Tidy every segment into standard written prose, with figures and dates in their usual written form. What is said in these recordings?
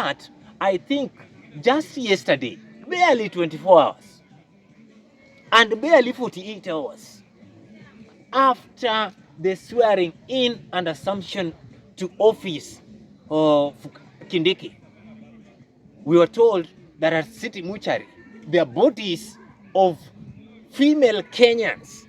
that, I think just yesterday, barely 24 hours and barely 48 hours after the swearing in and assumption to office of Kindiki, we were told that at City Muchari, the bodies of female Kenyans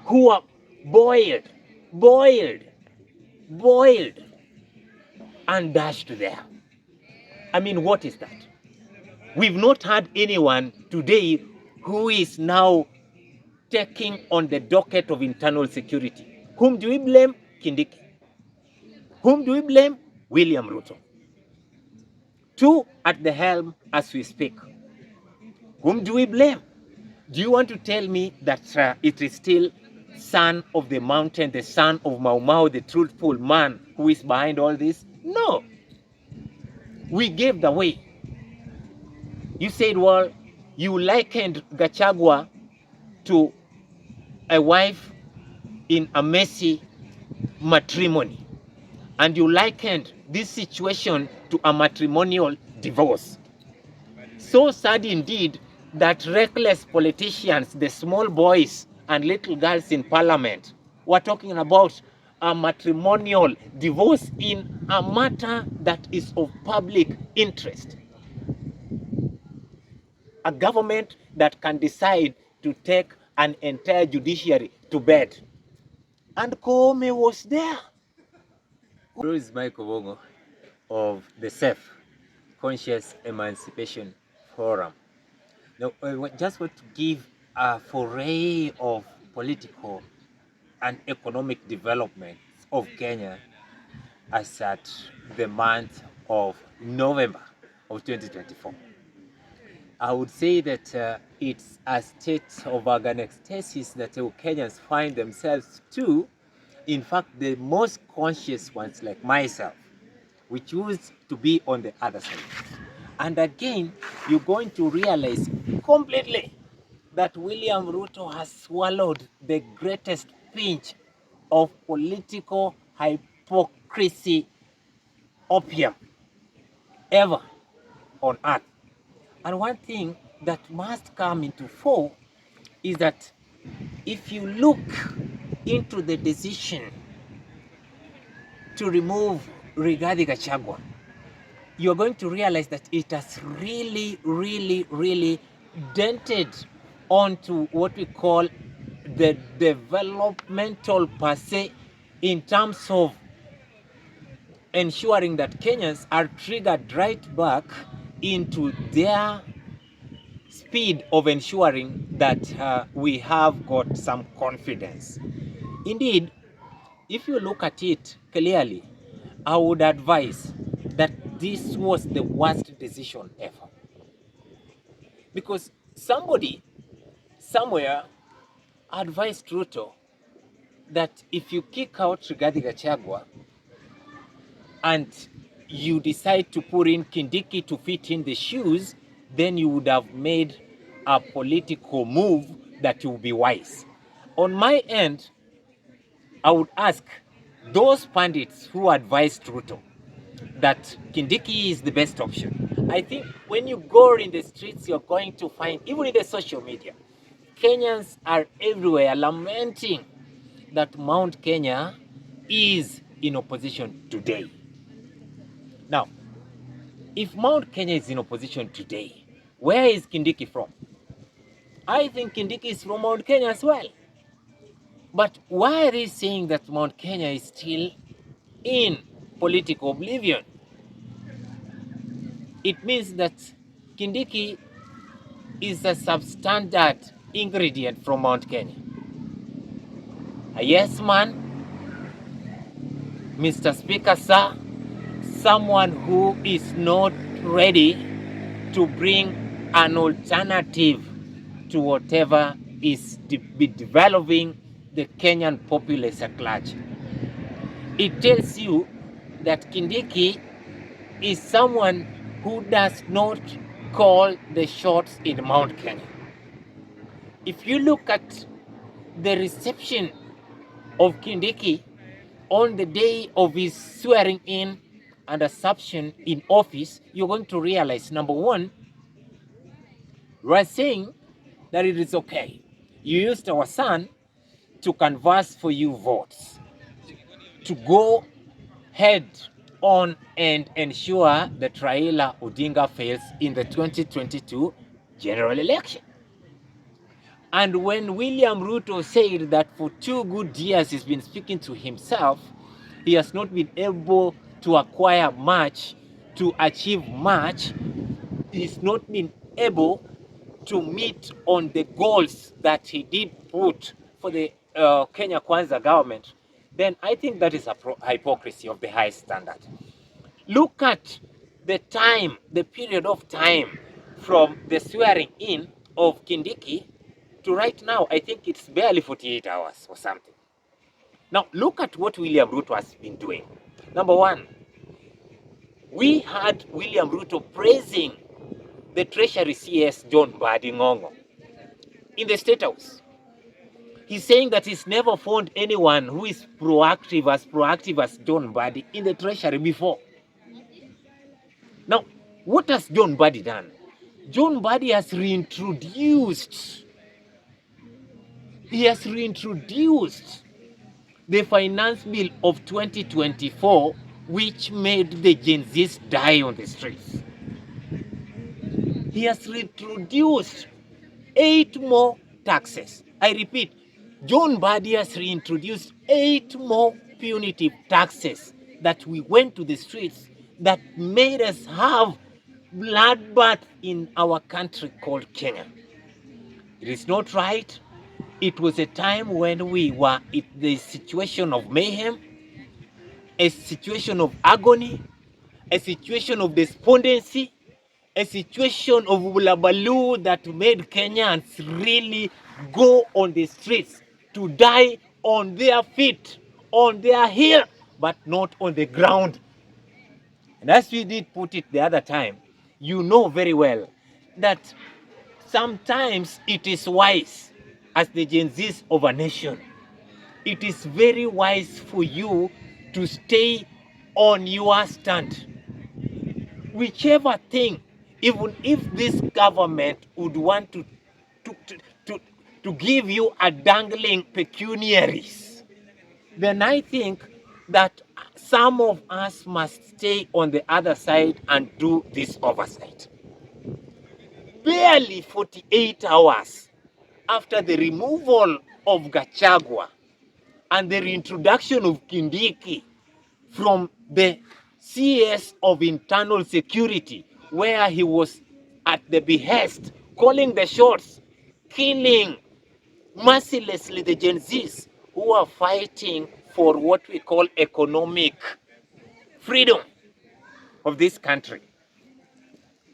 who are boiled, and dashed there. I mean, what is that? We've not had anyone today who is now taking on the docket of internal security. Whom do we blame? Kindiki. Whom do we blame? William Ruto. Two at the helm as we speak. Whom do we blame? Do you want to tell me that it is still son of the mountain, the son of Mau Mau, the truthful man who is behind all this? No. We gave the way. You said, well, you likened Gachagua to a wife in a messy matrimony. And you likened this situation to a matrimonial divorce. So sad indeed that reckless politicians, the small boys and little girls in parliament, were talking about a matrimonial divorce in a matter that is of public interest. A government that can decide to take an entire judiciary to bed. And Koome was there. This is Michael Wongo of the SEF, Conscious Emancipation Forum. Now, I just want to give a foray of political and economic development of Kenya as at the month of November of 2024. I would say that it's a state of anastasis that Kenyans find themselves to. In fact, the most conscious ones like myself, we choose to be on the other side. And again, you're going to realize completely that William Ruto has swallowed the greatest pinch of political hypocrisy opium ever on earth. And one thing that must come into fore is that if you look into the decision to remove Rigathi Gachagua, you're going to realize that it has really dented onto what we call the developmental per se in terms of ensuring that Kenyans are triggered right back into their speed of ensuring that we have got some confidence. Indeed, if you look at it clearly, I would advise that this was the worst decision ever. Because somebody somewhere advised Ruto that if you kick out Rigathi Gachagua and you decide to put in Kindiki to fit in the shoes, then you would have made a political move that will be wise. On my end, I would ask those pundits who advised Ruto that Kindiki is the best option. I think when you go in the streets, you're going to find, even in the social media, Kenyans are everywhere lamenting that Mount Kenya is in opposition today. Now, if Mount Kenya is in opposition today, where is Kindiki from? I think Kindiki is from Mount Kenya as well. But why are they saying that Mount Kenya is still in political oblivion? It means that Kindiki is a substandard ingredient from Mount Kenya. A yes man, Mr. Speaker, sir, someone who is not ready to bring an alternative to whatever is developing the Kenyan populace at large. It tells you that Kindiki is someone who does not call the shots in Mount Kenya. If you look at the reception of Kindiki on the day of his swearing in and assumption in office, you're going to realize, number one, we're saying that it is okay. You used our son to canvass for you votes, to go head on and ensure that Raila Odinga fails in the 2022 general election. And when William Ruto said that for 2 good years he's been speaking to himself, he has not been able to acquire much, to achieve much, he's not been able to meet on the goals that he did put for the Kenya Kwanza government, then I think that is a hypocrisy of the highest standard. Look at the time, the period of time from the swearing in of Kindiki to right now. I think it's barely 48 hours or something. Now, look at what William Ruto has been doing. Number one, we had William Ruto praising the Treasury CS John Mbadi Ng'ong'o in the State House. He's saying that he's never found anyone who is proactive as John Mbadi in the Treasury before. Now, what has John Mbadi done? John Mbadi has reintroduced the finance bill of 2024, which made the Gen Zs die on the streets. He has reintroduced 8 more taxes. I repeat, John Mbadi has reintroduced 8 more punitive taxes that we went to the streets that made us have bloodbath in our country called Kenya. It is not right. It was a time when we were in the situation of mayhem, a situation of agony, a situation of despondency, a situation of bulabaloo that made Kenyans really go on the streets to die on their feet, on their heel, but not on the ground. And as we did put it the other time, you know very well that sometimes it is wise, as the Gen Zs of a nation, it is very wise for you to stay on your stand. Whichever thing, even if this government would want to give you a dangling pecuniaries, then I think that some of us must stay on the other side and do this oversight. Barely 48 hours after the removal of Gachagua and the reintroduction of Kindiki from the CS of Internal Security, where he was at the behest, calling the shots, killing mercilessly the Gen Zs who are fighting for what we call economic freedom of this country.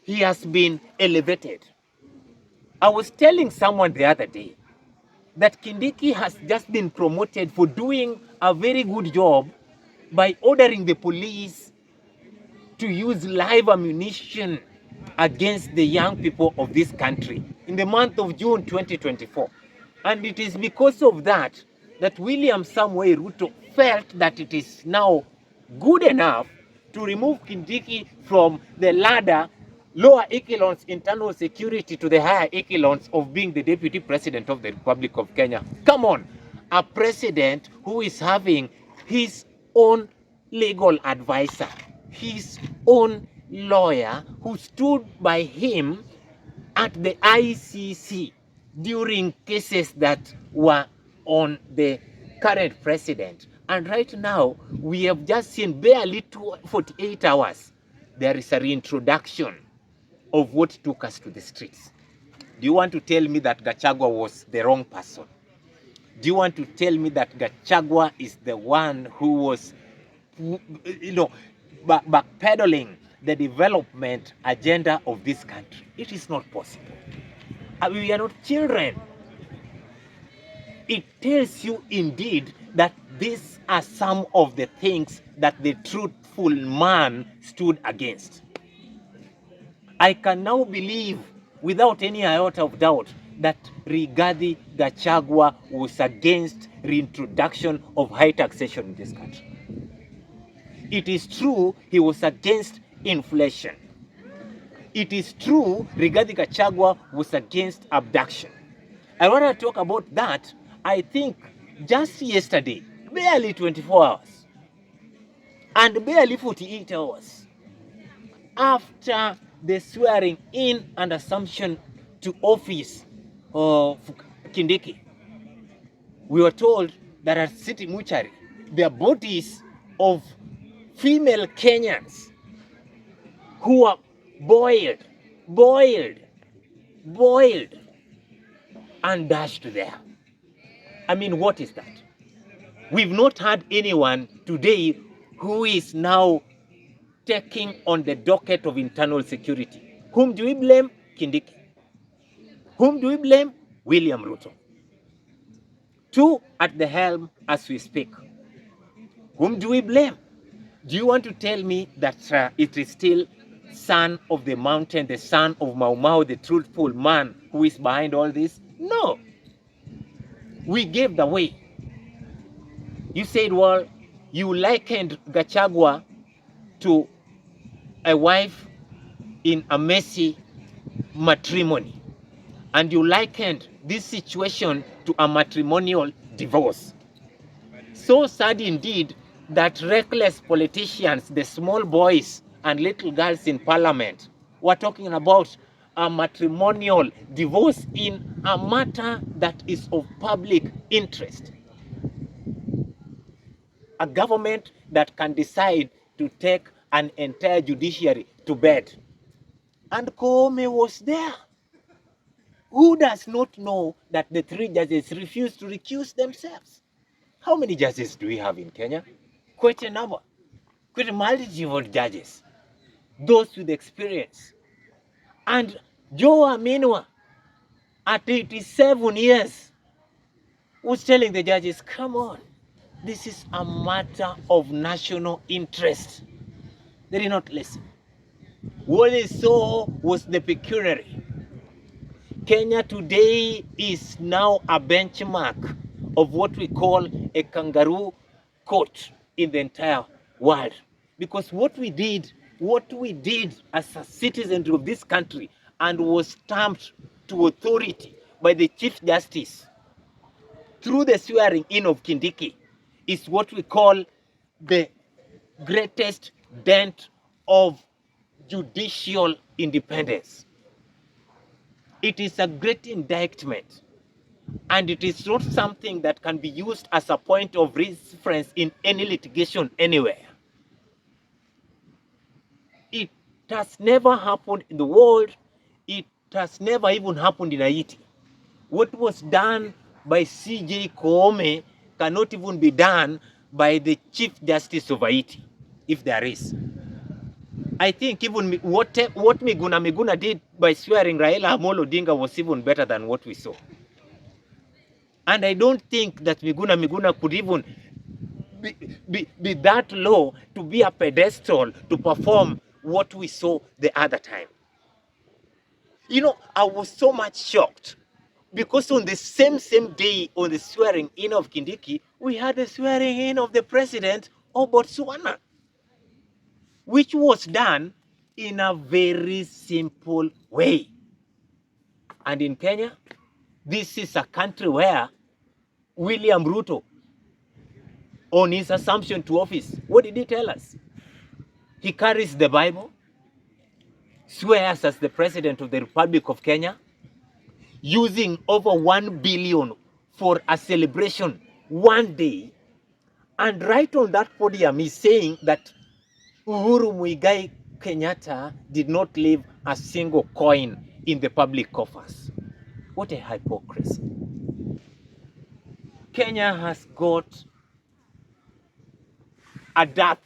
He has been elevated. I was telling someone the other day that Kindiki has just been promoted for doing a very good job by ordering the police to use live ammunition against the young people of this country in the month of June 2024. And it is because of that that William Samoei Ruto felt that it is now good enough to remove Kindiki from the ladder, lower echelons internal security, to the higher echelons of being the deputy president of the Republic of Kenya. Come on, a president who is having his own legal advisor, his own lawyer who stood by him at the ICC during cases that were on the current president. And right now, we have just seen barely 48 hours, there is a reintroduction of what took us to the streets. Do you want to tell me that Gachagua was the wrong person? Do you want to tell me that Gachagua is the one who was, backpedaling the development agenda of this country? It is not possible. We are not children. It tells you indeed that these are some of the things that the truthful man stood against. I can now believe without any iota of doubt that Rigathi Gachagua was against reintroduction of high taxation in this country. It is true he was against inflation. It is true Rigathi Gachagua was against abduction. I want to talk about that. I think just yesterday, barely 24 hours and barely 48 hours after the swearing in and assumption to office of Kindiki, we were told that at City Muchari, the bodies of female Kenyans who were boiled, and dashed there. I mean, what is that? We've not had anyone today who is now taking on the docket of internal security. Whom do we blame? Kindiki. Whom do we blame? William Ruto. Two at the helm as we speak. Whom do we blame? Do you want to tell me that it is still son of the mountain, the son of Mau Mau, the truthful man who is behind all this? No. We gave the way. You said, well, you likened Gachagua to a wife in a messy matrimony. And you likened this situation to a matrimonial divorce. So sad indeed that reckless politicians, the small boys and little girls in parliament, were talking about a matrimonial divorce in a matter that is of public interest. A government that can decide to take an entire judiciary to bed. And Koome was there. Who does not know that the three judges refused to recuse themselves? How many judges do we have in Kenya? Quite a number. Quite a multitude of judges. Those with experience. And Joe Aminwa, at 87 years, was telling the judges, come on, this is a matter of national interest. They did not listen. What they saw was the pecuniary. Kenya today is now a benchmark of what we call a kangaroo court in the entire world. Because what we did as a citizen of this country and was stamped to authority by the Chief Justice through the swearing in of Kindiki is what we call the greatest dent of judicial independence. It is a great indictment, and it is not something that can be used as a point of reference in any litigation anywhere. It has never happened in the world. It has never even happened in Haiti. What was done by CJ Koome cannot even be done by the Chief Justice of Haiti, if there is. I think even what Miguna did by swearing Raila Amolo Odinga was even better than what we saw. And I don't think that Miguna could even be that low to be a pedestal to perform what we saw the other time. You know, I was so much shocked because on the same day on the swearing in of Kindiki, we had the swearing in of the president of Botswana, which was done in a very simple way. And in Kenya, this is a country where William Ruto, on his assumption to office, what did he tell us? He carries the Bible, swears as the president of the Republic of Kenya, using over 1 billion for a celebration one day, and right on that podium he's saying that Uhuru Muigai Kenyatta did not leave a single coin in the public coffers. What a hypocrisy. Kenya has got a dearth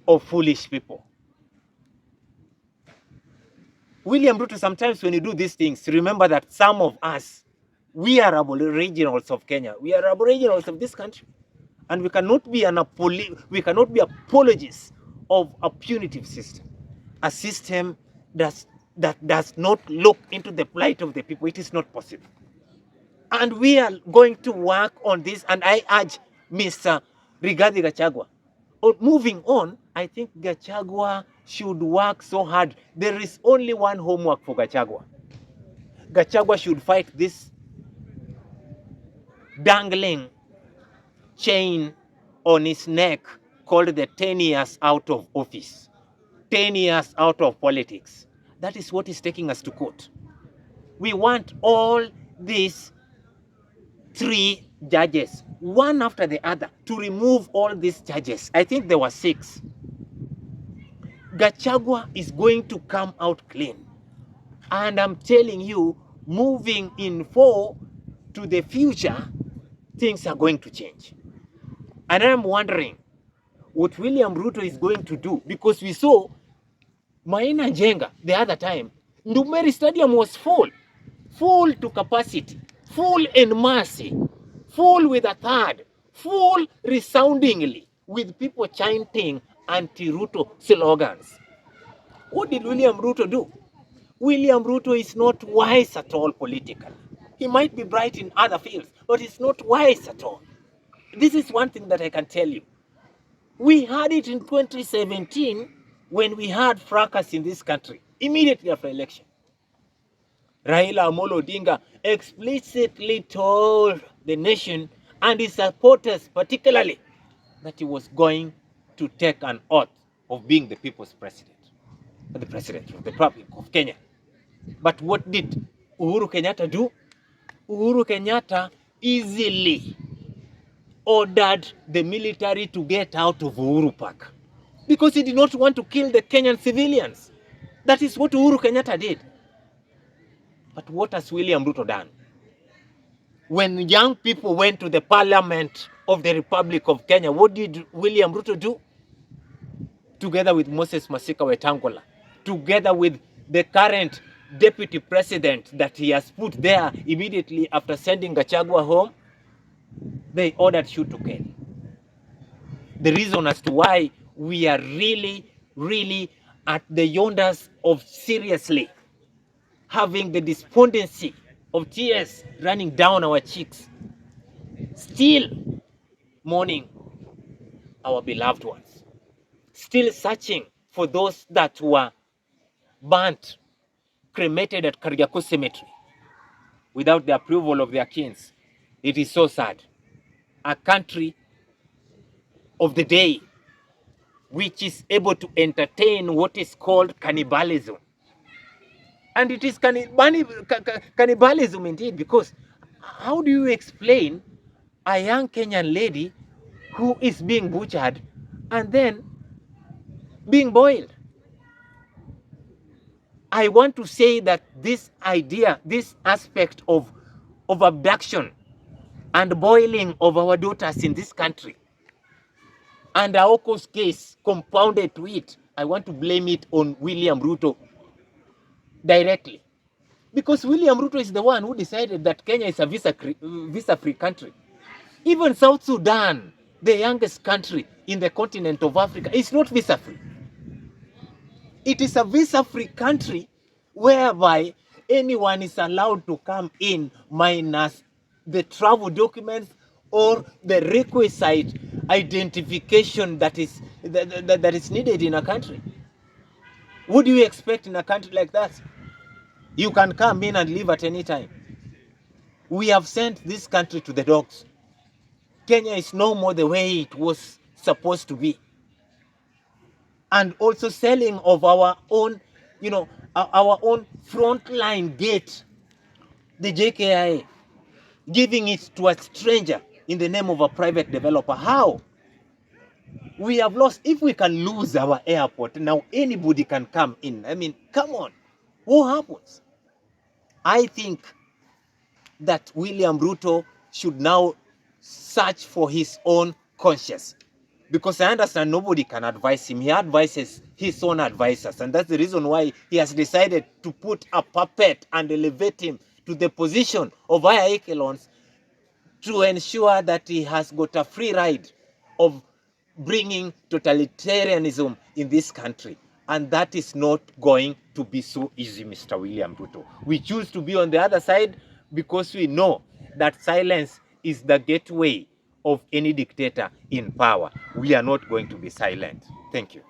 of foolish people. William Ruto, sometimes when you do these things, remember that some of us, we are aboriginals of Kenya. We are aboriginals of this country. And we cannot be apologists of a punitive system. A system that does not look into the plight of the people. It is not possible. And we are going to work on this. And I urge Mr. regarding Gachagua. Moving on, I think Gachagua should work so hard. There is only one homework for Gachagua. Gachagua should fight this dangling chain on his neck called the 10 years out of office, 10 years out of politics. That is what is taking us to court. We want all these 3 judges, one after the other, to remove all these judges. I think there were 6. Gachagua is going to come out clean. And I'm telling you, moving in 4 to the future, things are going to change. And I'm wondering what William Ruto is going to do, because we saw Maina Njenga the other time. Ndumeri Stadium was full to capacity, full en masse, full with a third, full resoundingly with people chanting anti-Ruto slogans. What did William Ruto do? William Ruto is not wise at all politically. He might be bright in other fields, but he's not wise at all. This is one thing that I can tell you. We had it in 2017 when we had fracas in this country, immediately after election. Raila Amolo Odinga explicitly told the nation and his supporters particularly that he was going to take an oath of being the people's president, the president of the Republic of Kenya. But what did Uhuru Kenyatta do? Uhuru Kenyatta easily ordered the military to get out of Uhuru Park because he did not want to kill the Kenyan civilians. That is what Uhuru Kenyatta did. But what has William Ruto done? When young people went to the Parliament of the Republic of Kenya, what did William Ruto do? Together with Moses Masika Wetangula, together with the current deputy president that he has put there immediately after sending Gachagua home, they ordered shoot to kill. The reason as to why we are really at the yonders of seriously having the despondency of tears running down our cheeks, still mourning our beloved ones, still searching for those that were burnt, cremated at Kariakoo Cemetery without the approval of their kins. It is so sad. A country of the day which is able to entertain what is called cannibalism. And it is cannibalism indeed, because how do you explain a young Kenyan lady who is being butchered and then being boiled? I want to say that this idea, this aspect of abduction and boiling of our daughters in this country, and Aoko's case compounded to it, I want to blame it on William Ruto directly. Because William Ruto is the one who decided that Kenya is a visa-free country. Even South Sudan, the youngest country in the continent of Africa, is not visa-free. It is a visa-free country whereby anyone is allowed to come in minus the travel documents or the requisite identification that is needed in a country. What do you expect in a country like that? You can come in and leave at any time. We have sent this country to the dogs. Kenya is no more the way it was supposed to be. And also selling of our own, our own frontline gate, the JKIA, giving it to a stranger in the name of a private developer. How? We have lost. If we can lose our airport, now anybody can come in. I mean, come on. What happens? I think that William Ruto should now search for his own conscience. Because I understand nobody can advise him. He advises his own advisors. And that's the reason why he has decided to put a puppet and elevate him to the position of higher echelons to ensure that he has got a free ride of bringing totalitarianism in this country. And that is not going to be so easy, Mr. William Ruto. We choose to be on the other side because we know that silence is the gateway of any dictator in power. We are not going to be silent. Thank you.